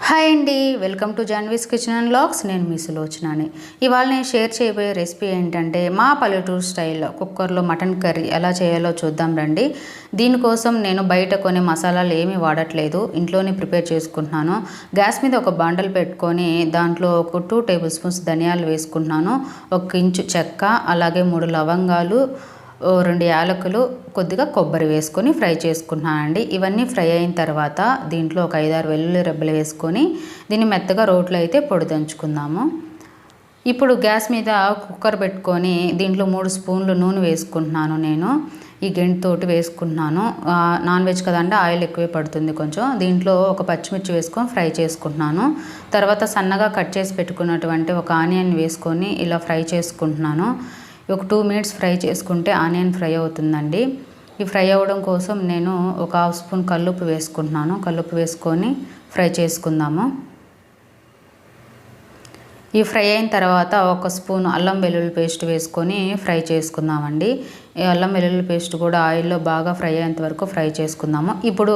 Hi అండి, welcome to Jhanvi's kitchen and vlogs. నేను మీ సులోచనని. ఇవాళ నేను షేర్ చేయబోయే రెసిపీ ఏంటంటే మా పల్లెటూరు స్టైల్లో కుక్కర్లో మటన్ కర్రీ ఎలా చేయాలో చూద్దాం రండి. దీనికోసం నేను బయట కొన్ని మసాలాలు ఏమీ వాడట్లేదు, ఇంట్లోనే ప్రిపేర్ చేసుకుంటున్నాను. గ్యాస్ మీద ఒక బండలు పెట్టుకొని దాంట్లో ఒక 2 టేబుల్ స్పూన్స్ ధనియాలు వేసుకుంటున్నాను, 1 ఇంచు చెక్క, అలాగే 3 లవంగాలు, 2 యాలకులు, కొద్దిగా కొబ్బరి వేసుకొని ఫ్రై చేసుకున్నానండి. ఇవన్నీ ఫ్రై అయిన తర్వాత దీంట్లో ఒక 5-6 వెల్లుల్లి రెబ్బలు వేసుకొని దీన్ని మెత్తగా రోట్లో అయితే పొడి దంచుకుందాము. ఇప్పుడు గ్యాస్ మీద కుక్కర్ పెట్టుకొని దీంట్లో 3 స్పూన్లు నూనె వేసుకుంటున్నాను. నేను ఈ గెంటితోటి వేసుకుంటున్నాను. నాన్ వెజ్ కదండి, ఆయిల్ ఎక్కువే పడుతుంది కొంచెం. దీంట్లో ఒక పచ్చిమిర్చి వేసుకొని ఫ్రై చేసుకుంటున్నాను. తర్వాత సన్నగా కట్ చేసి పెట్టుకున్నటువంటి ఒక ఆనియన్ వేసుకొని ఇలా ఫ్రై చేసుకుంటున్నాను. ఒక 2 మినిట్స్ ఫ్రై చేసుకుంటే ఆనియన్ ఫ్రై అవుతుందండి. ఈ ఫ్రై అవ్వడం కోసం నేను ఒక 1/2 స్పూన్ కల్లుప్పు వేసుకుంటున్నాను. కల్లుప్పు వేసుకొని ఫ్రై చేసుకుందాము. ఈ ఫ్రై అయిన తర్వాత 1 స్పూన్ అల్లం వెల్లుల్లి పేస్ట్ వేసుకొని ఫ్రై చేసుకుందామండి. ఈ అల్లం వెల్లుల్లి పేస్ట్ కూడా ఆయిల్లో బాగా ఫ్రై అయ్యేంత వరకు ఫ్రై చేసుకుందాము. ఇప్పుడు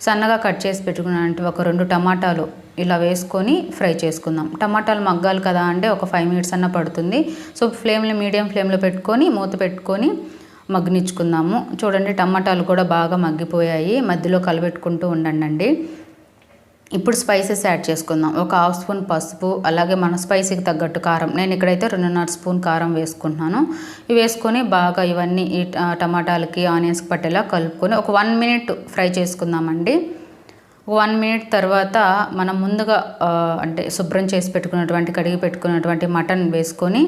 సన్నగా కట్ చేసి పెట్టుకున్నట్టు ఒక 2 టమాటాలు ఇలా వేసుకొని ఫ్రై చేసుకుందాం. టమాటాలు మగ్గాలి కదా అంటే ఒక 5 మినిట్స్ అన్న పడుతుంది. సో మీడియం ఫ్లేమ్లో పెట్టుకొని మూత పెట్టుకొని మగ్గనిచ్చుకుందాము. చూడండి, టమాటాలు కూడా బాగా మగ్గిపోయాయి. మధ్యలో కలబెట్టుకుంటూ ఉండండి. ఇప్పుడు స్పైసెస్ యాడ్ చేసుకుందాం. ఒక 1/2 స్పూన్ పసుపు, అలాగే మన స్పైసీకి తగ్గట్టు కారం. నేను ఇక్కడైతే 2.5 స్పూన్ కారం వేసుకుంటున్నాను. ఇవి వేసుకొని బాగా ఇవన్నీ ఈ టమాటాలకి ఆనియన్స్కి పట్టేలా కలుపుకొని ఒక 1 మినిట్ ఫ్రై చేసుకుందామండి. 1 మినిట్ తర్వాత మనం ముందుగా అంటే శుభ్రం చేసి పెట్టుకున్నటువంటి కడిగి పెట్టుకున్నటువంటి మటన్ వేసుకొని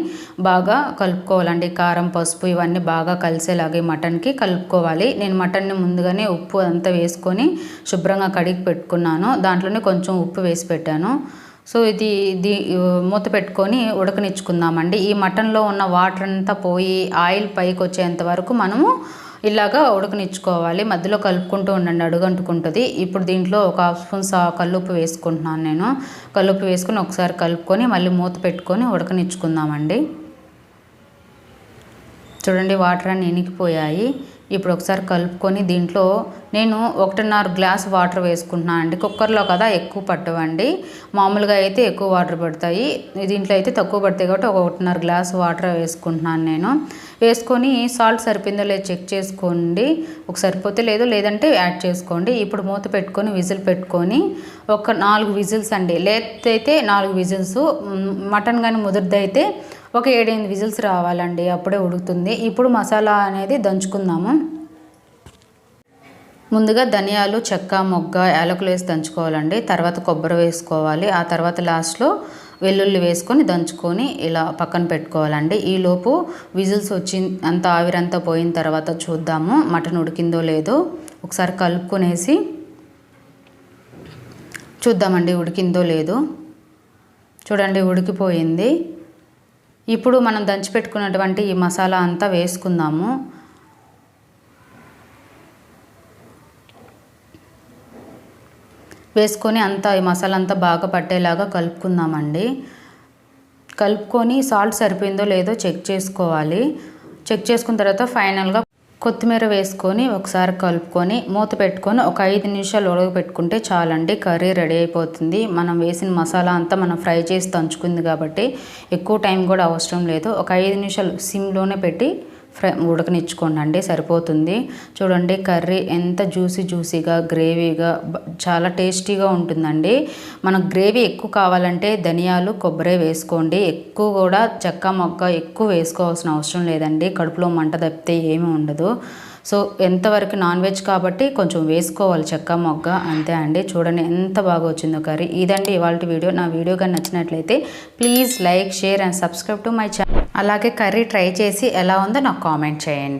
బాగా కలుపుకోవాలండి. కారం, పసుపు ఇవన్నీ బాగా కలిసేలాగే మటన్కి కలుపుకోవాలి. నేను మటన్ని ముందుగానే ఉప్పు అంతా వేసుకొని శుభ్రంగా కడిగి పెట్టుకున్నాను. దాంట్లోనే కొంచెం ఉప్పు వేసి పెట్టాను. సో ఇది మూత పెట్టుకొని ఉడకనిచ్చుకుందామండి. ఈ మటన్లో ఉన్న వాటర్ అంతా పోయి ఆయిల్ పైకి వచ్చేంత వరకు మనము ఇలాగా ఉడకనిచ్చుకోవాలి. మధ్యలో కలుపుకుంటూ ఉండండి, అడుగంటుకుంటుంది. ఇప్పుడు దీంట్లో ఒక 1/2 స్పూన్ కల్లుప్పు వేసుకుంటున్నాను నేను. కల్లుప్పు వేసుకొని ఒకసారి కలుపుకొని మళ్ళీ మూత పెట్టుకొని ఉడకనిచ్చుకుందామండి. చూడండి, వాటర్ అన్నీ ఇనికిపోయాయి. ఇప్పుడు ఒకసారి కలుపుకొని దీంట్లో నేను 1.5 గ్లాస్ వాటర్ వేసుకుంటున్నాను అండి. కుక్కర్లో కదా ఎక్కువ పట్టవండి, మామూలుగా అయితే ఎక్కువ వాటర్ పడతాయి. దీంట్లో అయితే తక్కువ పడతాయి కాబట్టి 1.5 గ్లాస్ వాటర్ వేసుకుంటున్నాను నేను. వేసుకొని సాల్ట్ సరిపోయిందో లేదో చెక్ చేసుకోండి. ఒక సరిపోతే లేదంటే యాడ్ చేసుకోండి. ఇప్పుడు మూత పెట్టుకొని విజిల్ పెట్టుకొని ఒక 4 విజిల్స్ అండి. లేకపోతే 4 విజిల్స్, మటన్ కానీ ముదురుదైతే ఒక 7-8 విజిల్స్ రావాలండి, అప్పుడే ఉడుకుతుంది. ఇప్పుడు మసాలా అనేది దంచుకుందాము. ముందుగా ధనియాలు, చెక్క, మొగ్గ, యాలకులు వేసి దంచుకోవాలండి. తర్వాత కొబ్బరి వేసుకోవాలి. ఆ తర్వాత లాస్ట్లో వెల్లుల్లి వేసుకొని దంచుకొని ఇలా పక్కన పెట్టుకోవాలండి. ఈలోపు విజిల్స్ వచ్చి అంత ఆవిరంతా పోయిన తర్వాత చూద్దాము మటన్ ఉడికిందో లేదో. ఒకసారి కలుపుకొనేసి చూద్దామండి ఉడికిందో లేదో. చూడండి, ఉడికిపోయింది. ఇప్పుడు మనం దంచి పెట్టుకున్నటువంటి ఈ మసాలా అంతా వేసుకుందాము. వేసుకొని అంతా ఈ మసాలా అంతా బాగా పట్టేలాగా కలుపుకుందామండి. కలుపుకొని సాల్ట్ సరిపోయిందో లేదో చెక్ చేసుకోవాలి. చెక్ చేసుకున్న తర్వాత ఫైనల్గా కొత్తిమీర వేసుకొని ఒకసారి కలుపుకొని మూత పెట్టుకొని ఒక 5 నిమిషాలు ఉడకబెట్టుకుంటే చాలండి, కర్రీ రెడీ అయిపోతుంది. మనం వేసిన మసాలా అంతా మనం ఫ్రై చేసి దంచుకుంది కాబట్టి ఎక్కువ టైం కూడా అవసరం లేదు. ఒక 5 నిమిషాలు సిమ్లోనే పెట్టి ఉడకనిచ్చుకోండి, సరిపోతుంది. చూడండి, కర్రీ ఎంత జ్యూసీగా గ్రేవీగా చాలా టేస్టీగా ఉంటుందండి. మనకు గ్రేవీ ఎక్కువ కావాలంటే ధనియాలు, కొబ్బరి వేసుకోండి. ఎక్కువ కూడా చెక్క, మొగ్గ ఎక్కువ వేసుకోవాల్సిన అవసరం లేదండి. కడుపులో మంట తప్పితే ఏమీ ఉండదు. సో ఎంతవరకు నాన్ వెజ్ కాబట్టి కొంచెం వేసుకోవాలి చెక్క, మొగ్గ, అంతే అండి. చూడండి ఎంత బాగా వచ్చిందో కర్రీ. ఇదండి ఇవాళ వీడియో. నా వీడియో కానీ నచ్చినట్లయితే please like, share and subscribe to my channel. అలాగే కర్రీ ట్రై చేసి ఎలా ఉందో నాకు కామెంట్ చేయండి.